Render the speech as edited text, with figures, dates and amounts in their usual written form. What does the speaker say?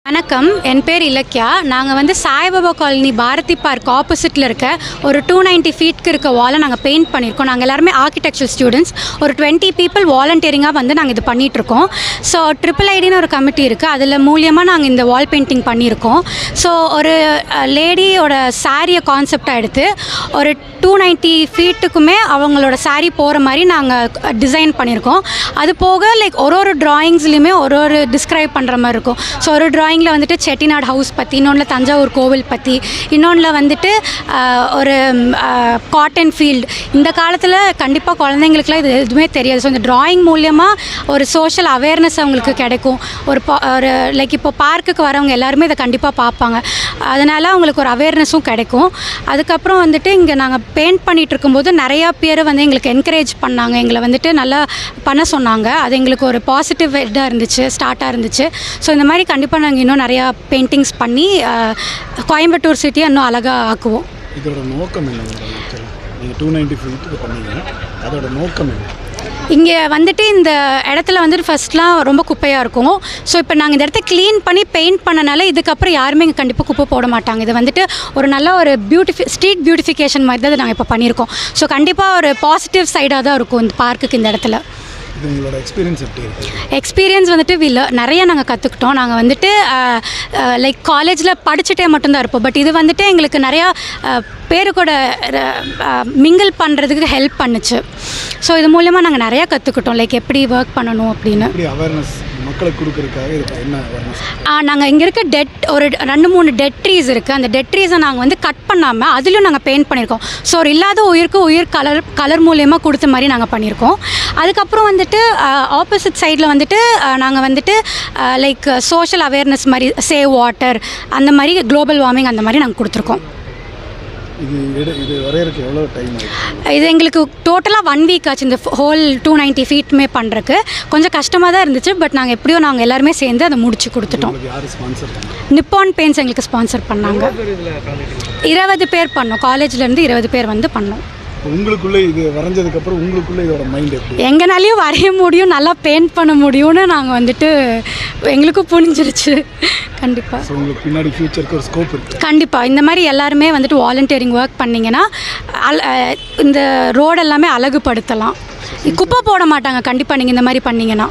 வணக்கம், என் பேர் இலக்கியா. நாங்கள் வந்து சாய்பாபா காலனி பாரதி பார்க் ஆப்போசிட்டில் இருக்க ஒரு 290 ஃபீட்க்கு இருக்க வாலை நாங்கள் பெயிண்ட் பண்ணியிருக்கோம். நாங்கள் எல்லாருமே ஆர்கிடெக்சர் ஸ்டூடெண்ட்ஸ். ஒரு 20 பீப்புள் வாலண்டியரிங்காக வந்து நாங்கள் இது பண்ணிகிட்ருக்கோம். ஸோ IIIDன்னு ஒரு கமிட்டி இருக்குது, அதில் மூலியமாக நாங்கள் இந்த வால் பெயிண்டிங் பண்ணியிருக்கோம். ஸோ ஒரு லேடியோட சாரியை கான்செப்டாக எடுத்து ஒரு 290 ஃபீட்டுக்குமே அவங்களோட சாரீ போகிற மாதிரி நாங்கள் டிசைன் பண்ணியிருக்கோம். அது போக லைக் ஒரு ட்ராயிங்ஸ்லையுமே ஒரு டிஸ்கிரைப் பண்ணுற மாதிரி இருக்கும். ஸோ ஒரு ட்ராயிங்கில் வந்துட்டு செட்டிநாடு ஹவுஸ் பற்றி, இன்னொன்றில் தஞ்சாவூர் கோவில் பற்றி, இன்னொன்றில் வந்துட்டு ஒரு காட்டன் ஃபீல்டு. இந்த காலத்தில் கண்டிப்பாக குழந்தைங்களுக்குலாம் இது எதுவுமே தெரியாது. ஸோ இந்த ட்ராயிங் மூலியமாக ஒரு சோஷியல் அவேர்னஸ் அவங்களுக்கு கிடைக்கும். ஒரு லைக் இப்போ பார்க்குக்கு வரவங்க எல்லாருமே இதை கண்டிப்பாக பார்ப்பாங்க. அதனால் அவங்களுக்கு ஒரு அவேர்னஸும் கிடைக்கும். அதுக்கப்புறம் வந்துட்டு இங்கே நாங்கள் பெயிண்ட் பண்ணிகிட்டு இருக்கும்போது நிறையா பேர் வந்து எங்களுக்கு என்கரேஜ் பண்ணாங்க, எங்களை வந்துட்டு நல்லா பண்ண சொன்னாங்க. அது எங்களுக்கு ஒரு பாசிட்டிவ் இதாக இருந்துச்சு, ஸ்டார்ட்டாக இருந்துச்சு. ஸோ இந்த மாதிரி கண்டிப்பாக நாங்கள் இன்னும் நிறையா பெயிண்டிங்ஸ் பண்ணி கோயம்புத்தூர் சிட்டியை இன்னும் அழகாக ஆக்குவோம். இதோட நோக்கம் என்ன? நீங்கள் 290 ஃபீட் பண்ணீங்க, அதோட நோக்கம் என்ன? இங்கே வந்துட்டு இந்த இடத்துல வந்துட்டு ஃபஸ்ட்லாம் ரொம்ப குப்பையாக இருக்கும். ஸோ இப்போ நாங்கள் இந்த இடத்த க்ளீன் பண்ணி பெயிண்ட் பண்ணனால இதுக்கப்புறம் யாருமே இங்கே கண்டிப்பாக குப்பை போட மாட்டாங்க. இது வந்துட்டு ஒரு நல்ல ஒரு ஸ்ட்ரீட் பியூட்டிஃபிகேஷன் மாதிரி தான் நாங்கள் இப்போ பண்ணியிருக்கோம். ஸோ கண்டிப்பாக ஒரு பாசிட்டிவ் சைடாக தான் இருக்கும் இந்த பார்க்குக்கு இந்த இடத்துல. உங்களோட எக்ஸ்பீரியன்ஸ் எப்படி இருக்குது? எக்ஸ்பீரியன்ஸ் வந்துட்டு நிறைய நாங்கள் கற்றுக்கிட்டோம். நாங்கள் வந்துட்டு லைக் காலேஜில் படிச்சுட்டே மட்டும்தான் இருப்போம். பட் இது வந்துட்டு எங்களுக்கு நிறையா பேரு கூட மிங்கிள் பண்ணுறதுக்கு ஹெல்ப் பண்ணுச்சு. ஸோ இது மூலமாக நாங்கள் நிறையா கற்றுக்கிட்டோம், லைக் எப்படி ஒர்க் பண்ணணும் அப்படின்னு. அவேர்னஸ் மக்களுக்கு கொடுக்குறதுக்காக என்ன அவேர்னஸ்? நாங்கள் இங்கே இருக்க ஒரு 2-3 டெட் ட்ரீஸ் இருக்குது. அந்த டெட் ட்ரீஸை நாங்கள் வந்து கட் பண்ணாமல் அதிலும் நாங்கள் பெயிண்ட் பண்ணியிருக்கோம். ஸோ ஒரு இல்லாத உயிருக்கு உயிர் கலர் மூலியமாக கொடுத்த மாதிரி நாங்கள் பண்ணியிருக்கோம். அதுக்கப்புறம் வந்துட்டு ஆப்போசிட் சைடில் வந்துட்டு நாங்கள் வந்துட்டு லைக் சோஷியல் அவேர்னஸ் மாதிரி, சேவ் வாட்டர், அந்த மாதிரி குளோபல் வார்மிங் அந்த மாதிரி நாங்கள் கொடுத்துருக்கோம். இது வரையறதுக்கு எவ்வளோ டைம் ஆகுது? இது எங்களுக்கு டோட்டலாக 1 வீக் ஆச்சு இந்த ஹோல் 290 ஃபீட்டுமே பண்ணுறதுக்கு. கொஞ்சம் கஷ்டமாக தான் இருந்துச்சு. பட் நாங்கள் எப்படியோ நாங்கள் எல்லாருமே சேர்ந்து அதை முடிச்சு கொடுத்துட்டோம். நிப்பான் பெயிண்ட்ஸ் எங்களுக்கு ஸ்பான்சர் பண்ணாங்க. 20 பேர் பண்ணோம், காலேஜ்லேருந்து 20 பேர் வந்து பண்ணோம். உங்களுக்குள்ளே இது வரைஞ்சதுக்கப்புறம் உங்களுக்குள்ளே இதோட மைண்ட் எப்படி? எங்கனாலையும் வரைய முடியும், நல்லா பெயிண்ட் பண்ண முடியும்னு நாங்கள் வந்துட்டு எங்களுக்கும் புரிஞ்சிருச்சு. கண்டிப்பாக உங்களுக்கு பின்னாடி ஃபியூச்சருக்கு ஒரு ஸ்கோப் இருக்குது. கண்டிப்பாக இந்த மாதிரி எல்லாருமே வந்துட்டு வாலண்டியரிங் ஒர்க் பண்ணிங்கன்னா இந்த ரோடு எல்லாமே அழகுபடுத்தலாம். குப்பை போட மாட்டாங்க கண்டிப்பாக நீங்கள் இந்த மாதிரி பண்ணிங்கன்னா.